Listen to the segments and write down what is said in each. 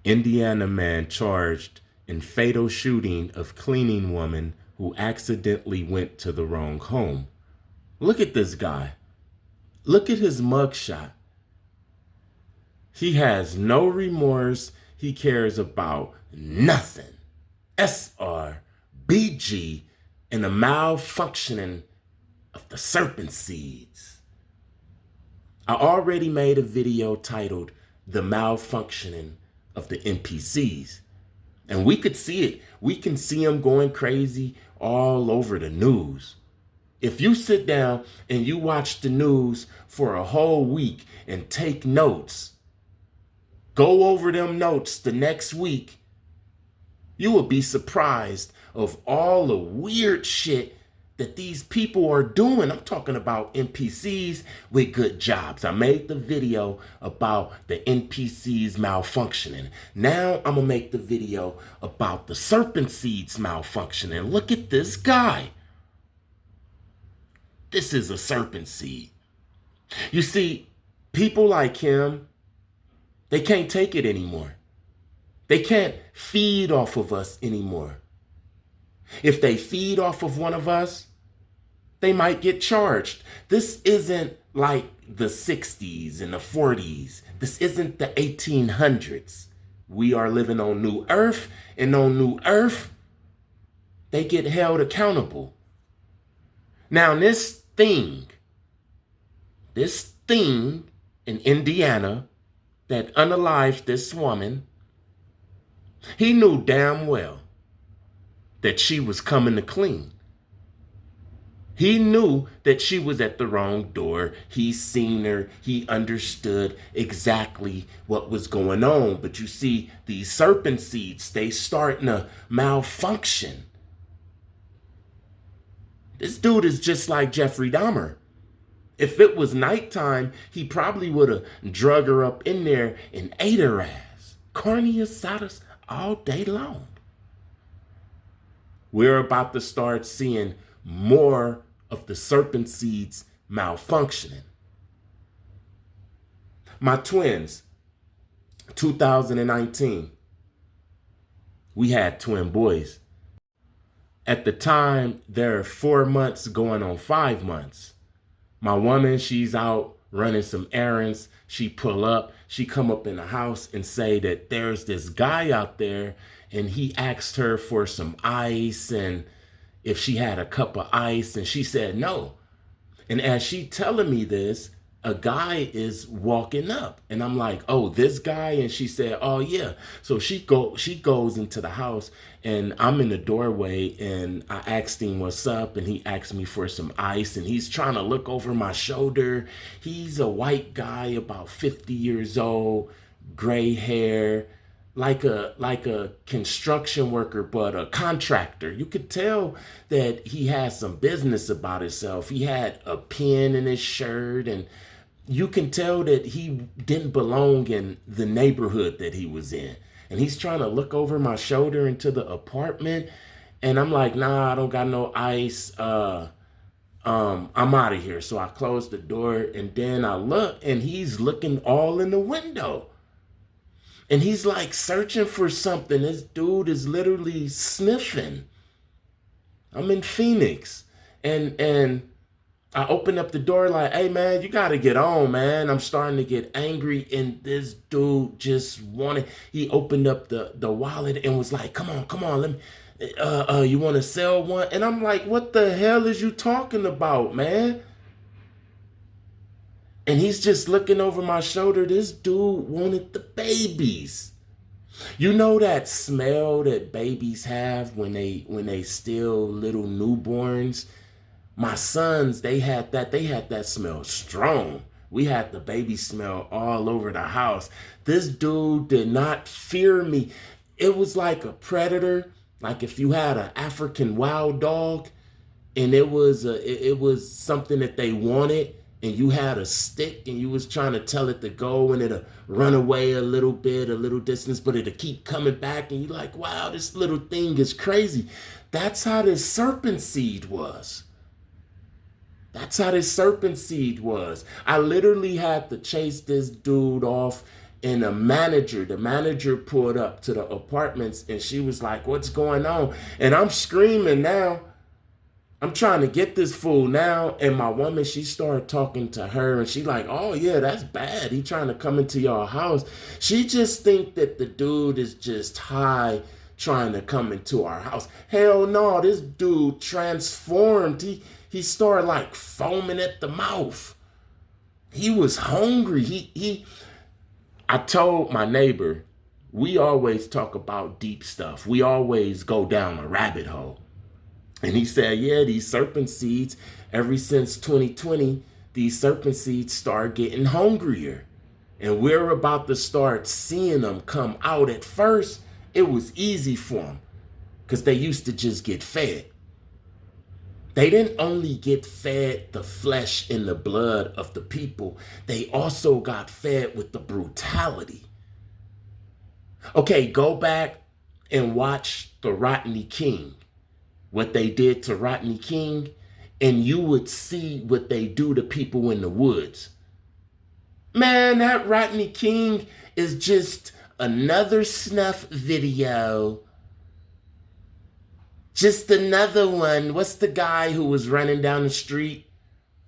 Indiana man charged in fatal shooting of cleaning woman who accidentally went to the wrong home. Look at this guy. Look at his mugshot. He has no remorse. He cares about nothing. SR&BG and the malfunctioning of the serpent seeds. I already made a video titled The Malfunctioning of the NPCs. And we could see it. We can see them going crazy all over the news. If you sit down and you watch the news for a whole week and take notes, go over them notes the next week, you will be surprised of all the weird shit that these people are doing. I'm talking about NPCs with good jobs. I made the video about the NPCs malfunctioning. Now I'm gonna make the video about the serpent seeds malfunctioning. Look at this guy. This is a serpent seed. You see, people like him, they can't take it anymore. They can't feed off of us anymore. If they feed off of one of us, they might get charged. This isn't like the 60s and the 40s. This isn't the 1800s. We are living on New Earth, and on New Earth, they get held accountable. Now, this thing in Indiana that unalived this woman, he knew damn well that she was coming to clean. He knew that she was at the wrong door. He seen her. He understood exactly what was going on. But you see, these serpent seeds, they starting to malfunction. This dude is just like Jeffrey Dahmer. If it was nighttime, he probably would have drug her up in there and ate her ass. Carne asadas all day long. We're about to start seeing more of the serpent seeds malfunctioning. My twins, 2019, we had twin boys. At the time, they're 4 months going on 5 months. My woman, she's out running some errands. She pull up, she come up in the house and say that there's this guy out there and he asked her for some ice and if she had a cup of ice, and she said no. And as she telling me this, a guy is walking up and I'm like, oh, this guy? And she said, oh yeah. So she goes into the house and I'm in the doorway and I asked him what's up and he asked me for some ice and he's trying to look over my shoulder. He's a white guy, about 50 years old, gray hair, like a construction worker, but a contractor. You could tell that he has some business about himself. He had a pin in his shirt, and you can tell that he didn't belong in the neighborhood that he was in. And he's trying to look over my shoulder into the apartment, and I'm like, nah, I don't got no ice. I'm out of here. So I closed the door, and then I look, and he's looking all in the window. And he's like searching for something. This dude is literally sniffing. I'm in Phoenix. And I open up the door like, hey man, you gotta get on, man. I'm starting to get angry. And this dude just he opened up the wallet and was like, come on, let me, you wanna sell one? And I'm like, what the hell is you talking about, man? And he's just looking over my shoulder. This dude wanted the babies. You know that smell that babies have when they still little newborns? My sons, they had that smell strong. We had the baby smell all over the house. This dude did not fear me. It was like a predator, like if you had an African wild dog and it was something that they wanted, and you had a stick and you was trying to tell it to go and it'll run away a little distance, but it'll keep coming back and you're like, wow, this little thing is crazy. That's how this serpent seed was. That's how this serpent seed was. I literally had to chase this dude off And the manager pulled up to the apartments and she was like, what's going on? And I'm screaming now. I'm trying to get this fool now. And my woman, she started talking to her and she like, oh yeah, that's bad. He trying to come into your house. She just think that the dude is just high trying to come into our house. Hell no, this dude transformed. He started like foaming at the mouth. He was hungry. I told my neighbor, we always talk about deep stuff. We always go down a rabbit hole. And he said, yeah, these serpent seeds, ever since 2020, these serpent seeds start getting hungrier. And we're about to start seeing them come out. At first, it was easy for them because they used to just get fed. They didn't only get fed the flesh and the blood of the people, they also got fed with the brutality. Okay, go back and watch the Rodney King, what they did to Rodney King, and you would see what they do to people in the woods. Man, that Rodney King is just another snuff video. Just another one. What's the guy who was running down the street?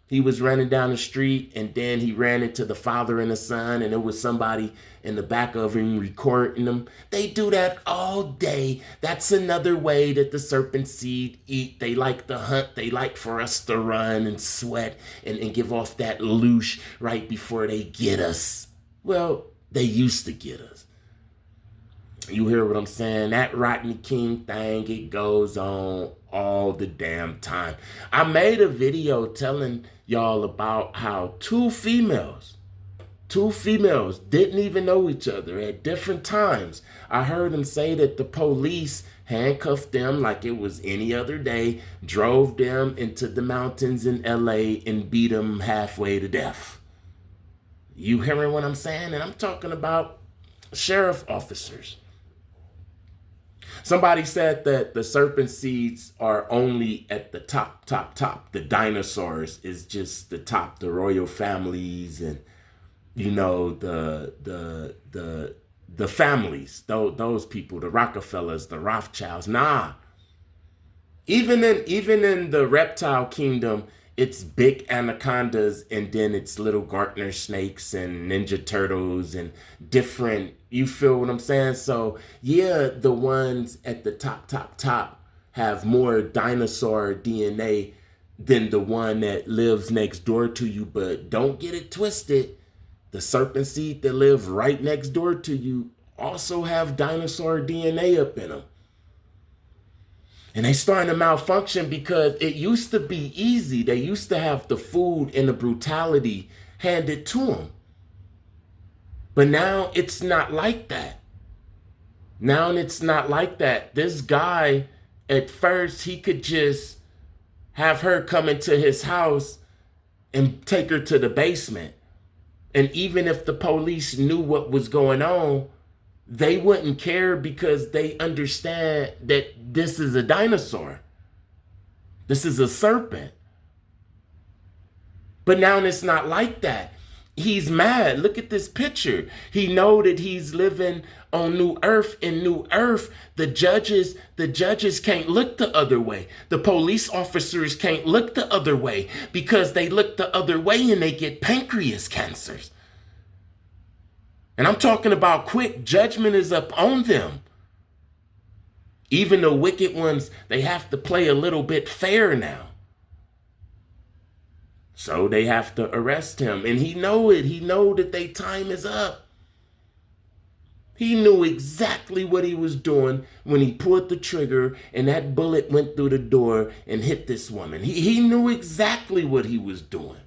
He was running down the street and then he ran into the father and the son and there was somebody in the back of him recording them. They do that all day. That's another way that the serpent seed eat. They like to hunt. They like for us to run and sweat and give off that loosh right before they get us. Well, they used to get us. You hear what I'm saying? That Rodney King thing, it goes on all the damn time. I made a video telling y'all about how two females didn't even know each other at different times. I heard them say that the police handcuffed them like it was any other day, drove them into the mountains in LA and beat them halfway to death. You hearing what I'm saying? And I'm talking about sheriff officers. Somebody said that the serpent seeds are only at the top. The dinosaurs is just the top, the royal families and, you know, the families, those people, the Rockefellers, the Rothschilds. Nah. Even in the reptile kingdom, it's big anacondas and then it's little Gartner snakes and Ninja Turtles and different, you feel what I'm saying? So yeah, the ones at the top have more dinosaur DNA than the one that lives next door to you. But don't get it twisted. The serpent seed that live right next door to you also have dinosaur DNA up in them. And they starting to malfunction because it used to be easy. They used to have the food and the brutality handed to them. But now it's not like that. Now it's not like that. This guy, at first, he could just have her come into his house and take her to the basement. And even if the police knew what was going on, they wouldn't care because they understand that this is a dinosaur. This is a serpent. But now it's not like that. He's mad. Look at this picture. He know that he's living on New Earth. In New Earth, the judges can't look the other way. The police officers can't look the other way because they look the other way and they get pancreas cancers. And I'm talking about quick. Judgment is up on them. Even the wicked ones, they have to play a little bit fair now. So they have to arrest him. And he know it. He know that their time is up. He knew exactly what he was doing when he pulled the trigger and that bullet went through the door and hit this woman. He knew exactly what he was doing.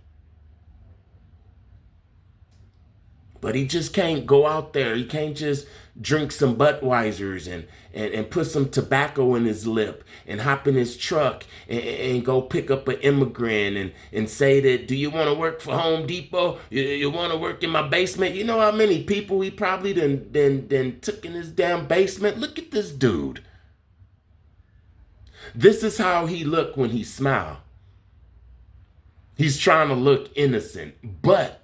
But he just can't go out there. He can't just drink some Budweisers and put some tobacco in his lip and hop in his truck and go pick up an immigrant and say that, do you want to work for Home Depot? You want to work in my basement? You know how many people he probably done took in his damn basement? Look at this dude. This is how he look when he smile. He's trying to look innocent, but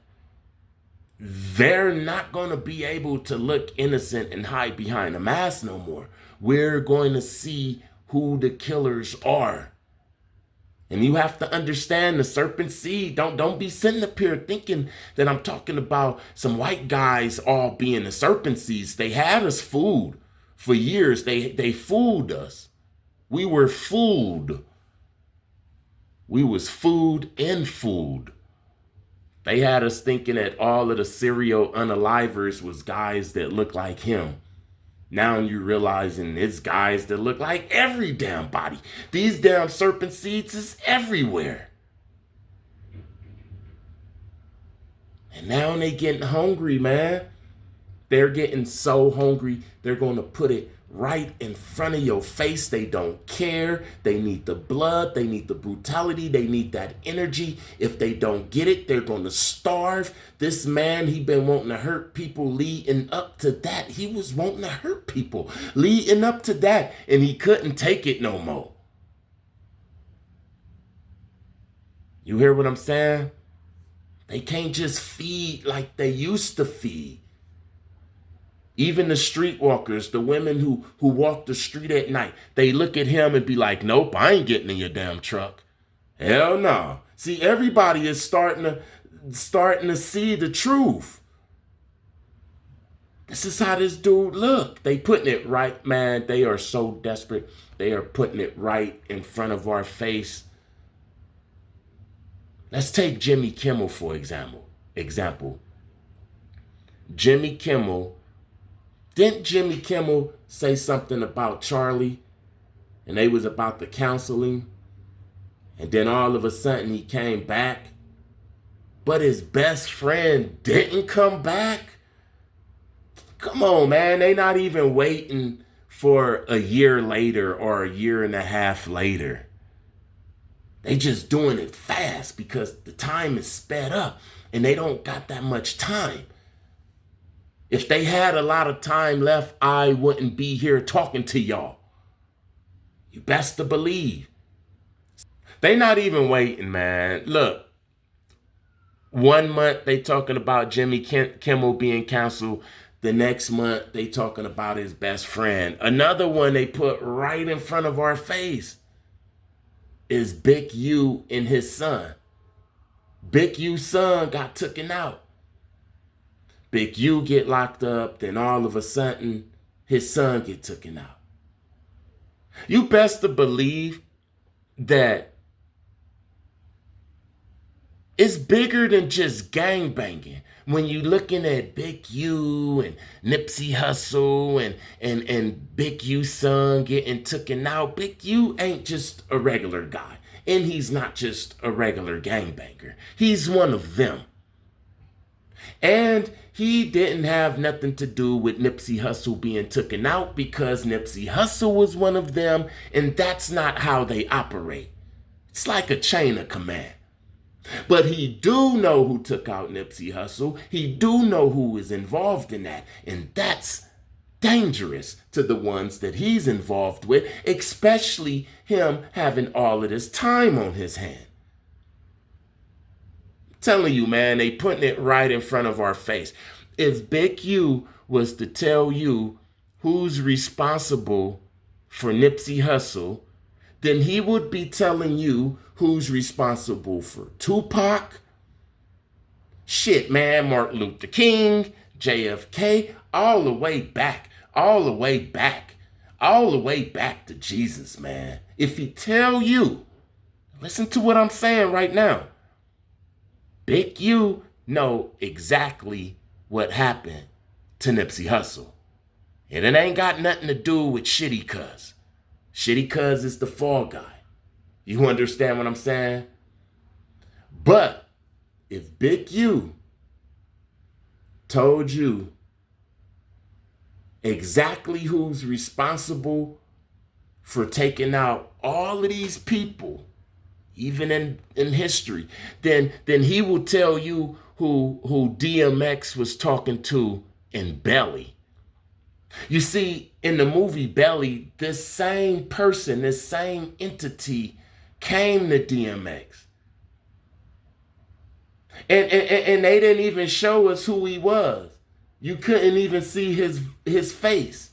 they're not going to be able to look innocent and hide behind a mask no more. We're going to see who the killers are. And you have to understand the serpent seed. Don't be sitting up here thinking that I'm talking about some white guys all being the serpent seeds. They had us fooled for years. They fooled us. We were fooled. We was food and fooled. They had us thinking that all of the serial unalivers was guys that look like him. Now you're realizing it's guys that look like every damn body. These damn serpent seeds is everywhere. And now they getting hungry, man. They're getting so hungry, they're going to put it right in front of your face. They don't care. They need the blood. They need the brutality. They need that energy. If they don't get it, they're going to starve. This man, he been wanting to hurt people leading up to that. He was wanting to hurt people leading up to that, and he couldn't take it no more. You hear what I'm saying? They can't just feed like they used to feed. Even the streetwalkers, the women who walk the street at night, they look at him and be like, nope, I ain't getting in your damn truck. Hell no. See, everybody is starting to see the truth. This is how this dude look. They putting it right, man. They are so desperate. They are putting it right in front of our face. Let's take Jimmy Kimmel, for example. Jimmy Kimmel. Didn't Jimmy Kimmel say something about Charlie? And they was about the counseling. And then all of a sudden he came back. But his best friend didn't come back? Come on, man. They not even waiting for a year later or a year and a half later. They just doing it fast because the time is sped up and they don't got that much time. If they had a lot of time left, I wouldn't be here talking to y'all. You best to believe. They not even waiting, man. Look, 1 month they talking about Jimmy Kimmel being canceled. The next month they talking about his best friend. Another one they put right in front of our face is Big U and his son. Big U's son got taken out. Big U get locked up, then all of a sudden, his son get taken out. You best to believe that it's bigger than just gangbanging. When you looking at Big U and Nipsey Hussle and Big U's son getting taken out, Big U ain't just a regular guy. And he's not just a regular gangbanger. He's one of them. And he didn't have nothing to do with Nipsey Hussle being taken out because Nipsey Hussle was one of them, and that's not how they operate. It's like a chain of command. But he do know who took out Nipsey Hussle. He do know who is involved in that, and that's dangerous to the ones that he's involved with, especially him having all of this time on his hand. Telling you, man, they putting it right in front of our face. If Big U was to tell you who's responsible for Nipsey Hussle, then he would be telling you who's responsible for Tupac. Shit, man, Martin Luther King, JFK, all the way back to Jesus, man. If he tell you, listen to what I'm saying right now. Big U know exactly what happened to Nipsey Hussle. And it ain't got nothing to do with Shitty Cuz. Shitty Cuz is the fall guy. You understand what I'm saying? But if Big U told you exactly who's responsible for taking out all of these people, even in history, then he will tell you who DMX was talking to in Belly. You see, in the movie Belly, this same person, this same entity came to DMX. And they didn't even show us who he was. You couldn't even see his face.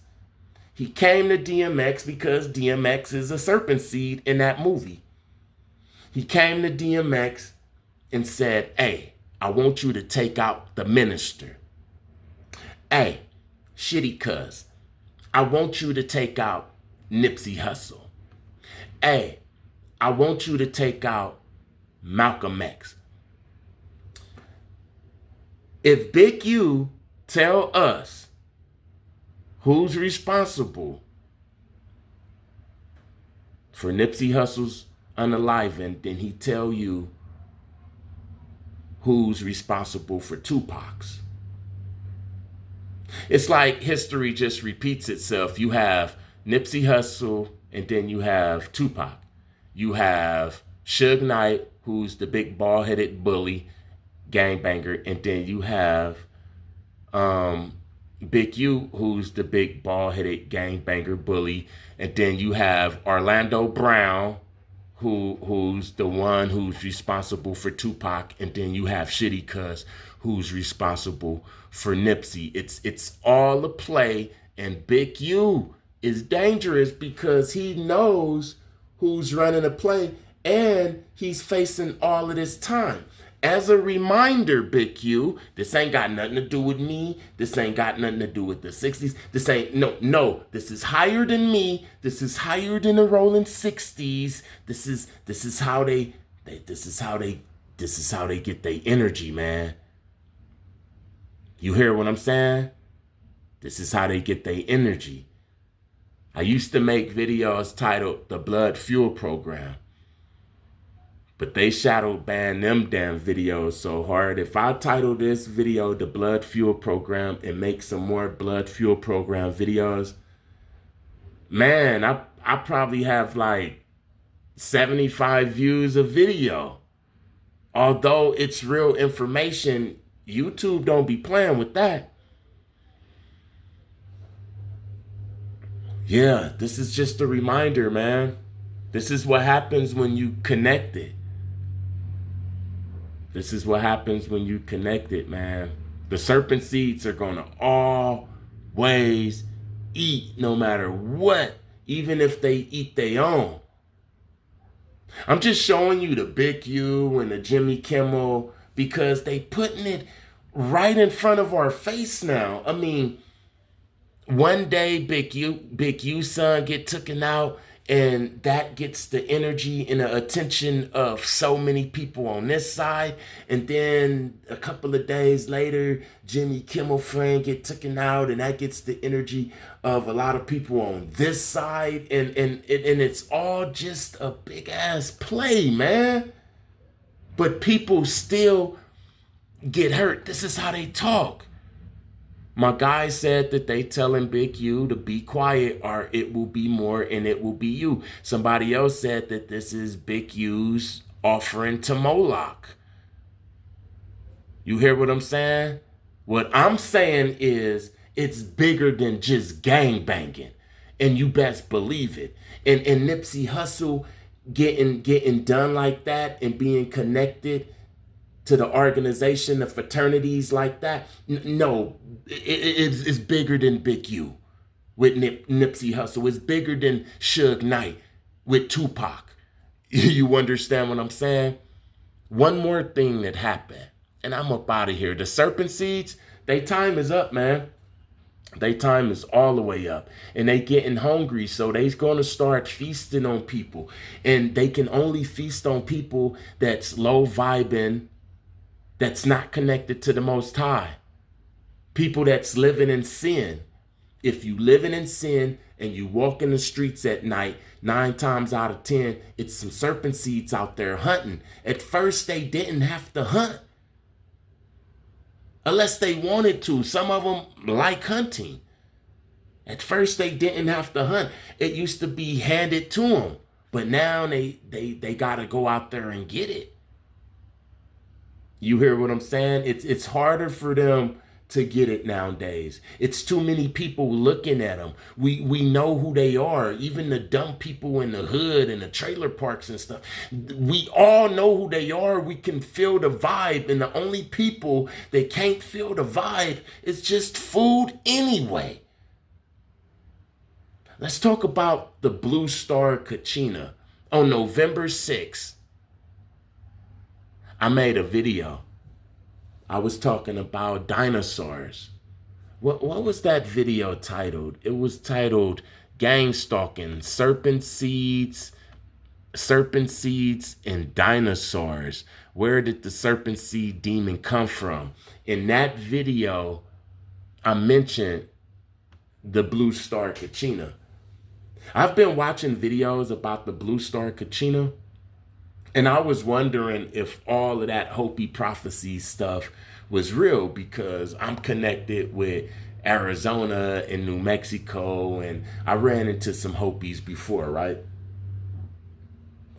He came to DMX because DMX is a serpent seed in that movie. He came to DMX and said, hey, I want you to take out the minister. Hey, shitty cuz, I want you to take out Nipsey Hussle. Hey, I want you to take out Malcolm X. If Big U tell us who's responsible for Nipsey Hussle's unaliving, then he tell you who's responsible for Tupac's. It's like history just repeats itself. You have Nipsey Hussle, and then you have Tupac. You have Suge Knight, who's the big bald-headed bully, gangbanger, and then you have Big U, who's the big bald-headed gangbanger bully, and then you have Orlando Brown, who's the one who's responsible for Tupac, and then you have Shitty Cuz, who's responsible for Nipsey. It's all a play, and Big U is dangerous because he knows who's running a play, and he's facing all of this time. As a reminder, Big U, this ain't got nothing to do with me. This ain't got nothing to do with the 60s. This ain't, no, this is higher than me. This is higher than the rolling 60s. This is how they get their energy, man. You hear what I'm saying? This is how they get their energy. I used to make videos titled The Blood Fuel Program, but they shadow banned them damn videos so hard. If I title this video The Blood Fuel Program and make some more Blood Fuel Program videos, man, I probably have like 75 views a video. Although it's real information, YouTube don't be playing with that. Yeah, this is just a reminder, man. This is what happens when you connect it. This is what happens when you connect it, man. The serpent seeds are going to always eat no matter what, even if they eat their own. I'm just showing you the Big U and the Jimmy Kimmel because they putting it right in front of our face now. I mean, one day Big U's son get taken out, and that gets the energy and the attention of so many people on this side. And then a couple of days later, Jimmy Kimmel friend get taken out, and that gets the energy of a lot of people on this side. And it's all just a big ass play, man. But people still get hurt. This is how they talk. My guy said that they telling Big U to be quiet or it will be more and it will be you. Somebody else said that this is Big U's offering to Moloch. You hear what I'm saying? What I'm saying is it's bigger than just gangbanging. And you best believe it. And Nipsey Hussle getting done like that and being connected to the organization, the fraternities like that. No, it's bigger than Big U with Nipsey Hussle. It's bigger than Suge Knight with Tupac. You understand what I'm saying? One more thing that happened, and I'm up out of here. The serpent seeds, their time is up, man. Their time is all the way up. And they getting hungry, so they's going to start feasting on people. And they can only feast on people that's low vibing, that's not connected to the Most High. People that's living in sin. If you living in sin and you walk in the streets at night, 9 times out of 10, it's some serpent seeds out there hunting. At first, they didn't have to hunt. Unless they wanted to. Some of them like hunting. At first, they didn't have to hunt. It used to be handed to them. But now they got to go out there and get it. You hear what I'm saying? It's harder for them to get it nowadays. It's too many people looking at them. We know who they are. Even the dumb people in the hood and the trailer parks and stuff. We all know who they are. We can feel the vibe. And the only people that can't feel the vibe is just food anyway. Let's talk about the Blue Star Kachina. On November 6th, I made a video. I was talking about dinosaurs. What was that video titled? It was titled Gangstalking, Serpent Seeds, and Dinosaurs. Where did the serpent seed demon come from? In that video, I mentioned the Blue Star Kachina. I've been watching videos about the Blue Star Kachina, and I was wondering if all of that Hopi prophecy stuff was real, because I'm connected with Arizona and New Mexico, and I ran into some Hopis before, right?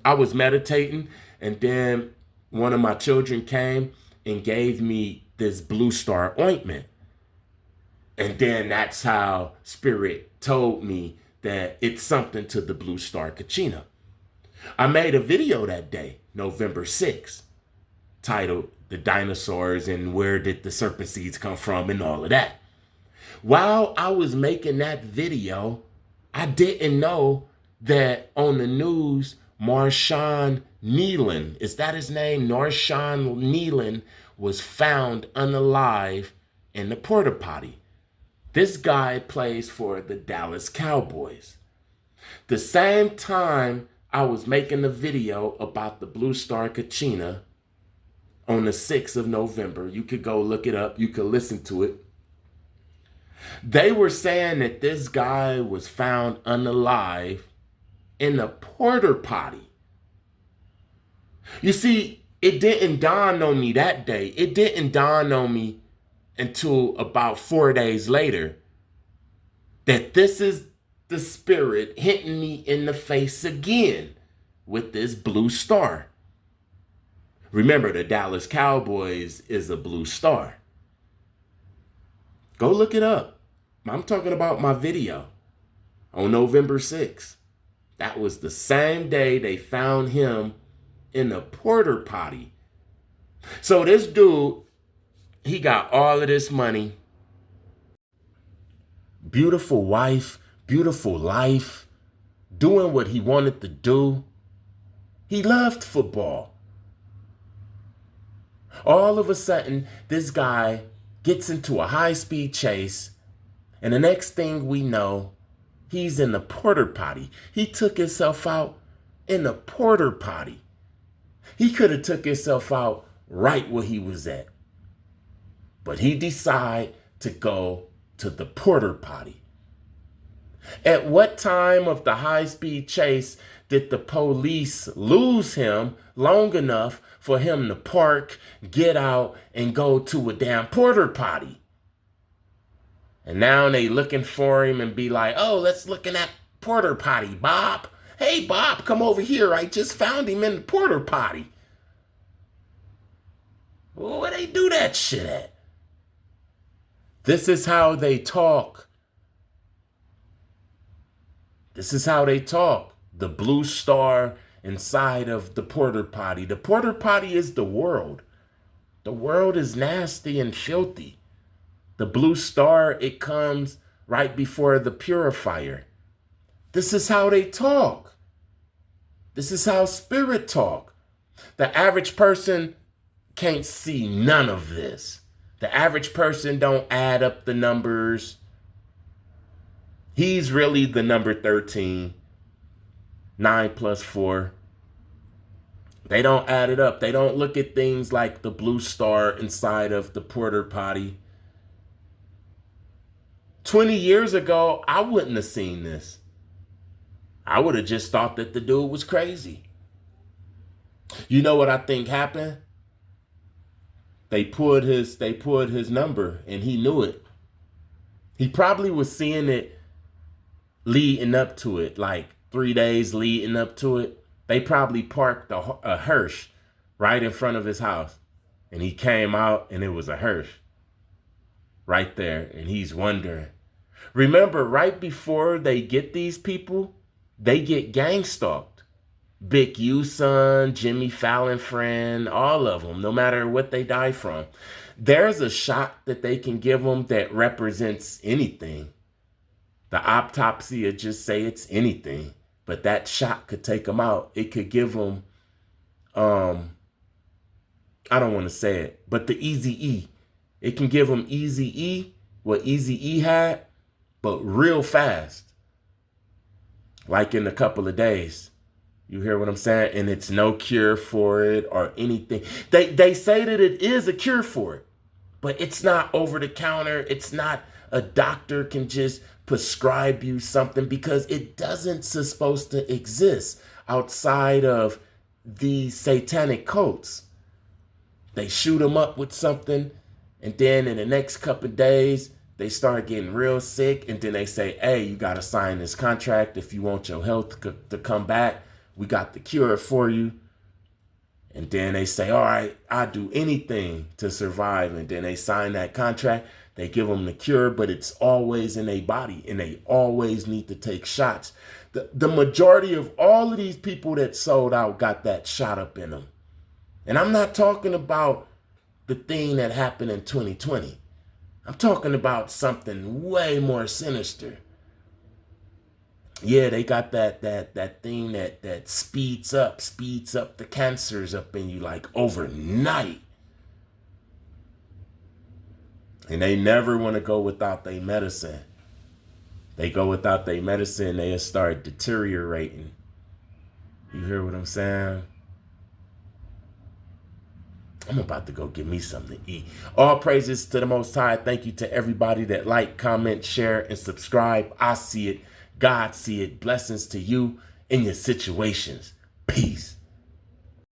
I was meditating, and then one of my children came and gave me this Blue Star ointment. And then that's how Spirit told me that it's something to the Blue Star Kachina. I made a video that day, November 6th, titled The Dinosaurs and Where Did the Serpent Seeds Come From and all of that. While I was making that video, I didn't know that on the news, Marshawn Nealon, is that his name? Marshawn Nealon was found unalive in the porta potty. This guy plays for the Dallas Cowboys. The same time I was making the video about the Blue Star Kachina on the 6th of November, you could go look it up, you could listen to it. They were saying that this guy was found unalive in a porta potty. You see, it didn't dawn on me that day. It didn't dawn on me until about 4 days later that this is the Spirit hitting me in the face again with this blue star. Remember, the Dallas Cowboys is a blue star. Go look it up. I'm talking about my video on November 6th. That was the same day they found him in a porta potty. So this dude, he got all of this money, beautiful wife, beautiful life, doing what he wanted to do. He loved football. All of a sudden, this guy gets into a high-speed chase, and the next thing we know, he's in the porta potty. He took himself out in the porta potty. He could have took himself out right where he was at. But he decided to go to the porta potty. At what time of the high-speed chase did the police lose him long enough for him to park, get out, and go to a damn porta potty? And now they looking for him and be like, oh, let's look in that porta potty, Bob. Hey, Bob, come over here. I just found him in the porta potty. Well, where they do that shit at? This is how they talk. This is how they talk. The blue star inside of the porta potty. The porta potty is the world. The world is nasty and filthy. The blue star, it comes right before the purifier. This is how they talk. This is how spirit talk. The average person can't see none of this. The average person don't add up the numbers. He's really the number 13. 9 plus 4. They don't add it up. They don't look at things like the blue star inside of the porta potty. 20 years ago, I wouldn't have seen this. I would have just thought that the dude was crazy. You know what I think happened? They pulled his number and he knew it. He probably was seeing it leading up to it, like 3 days leading up to it. They probably parked a hearse right in front of his house. And he came out and it was a hearse. right there. And he's wondering. Remember, right before they get these people, they get gang stalked. Big U son, Jimmy Fallon friend, all of them, no matter what they die from. There's a shot that they can give them that represents anything. The autopsy would just say it's anything, but that shot could take them out. It could give them, I don't want to say it, but the Easy E. It can give them Easy E, what Easy E had, but real fast. Like in a couple of days. You hear what I'm saying? And it's no cure for it or anything. They say that it is a cure for it, but it's not over the counter. It's not a doctor can just prescribe you something because it doesn't supposed to exist outside of these satanic cults. They shoot them up with something, and then in the next couple of days, they start getting real sick, and then they say, hey, you got to sign this contract if you want your health to come back. We got the cure for you. And then they say, all right, I'll do anything to survive. And then they sign that contract. They give them the cure, but it's always in their body, and they always need to take shots. The majority of all of these people that sold out got that shot up in them. And I'm not talking about the thing that happened in 2020. I'm talking about something way more sinister. Yeah, they got that thing that speeds up the cancers up in you like overnight. And they never want to go without their medicine. They go without their medicine, they'll start deteriorating. You hear what I'm saying? I'm about to go get me something to eat. All praises to the Most High. Thank you to everybody that like, comment, share, and subscribe. I see it. God see it. Blessings to you in your situations. Peace.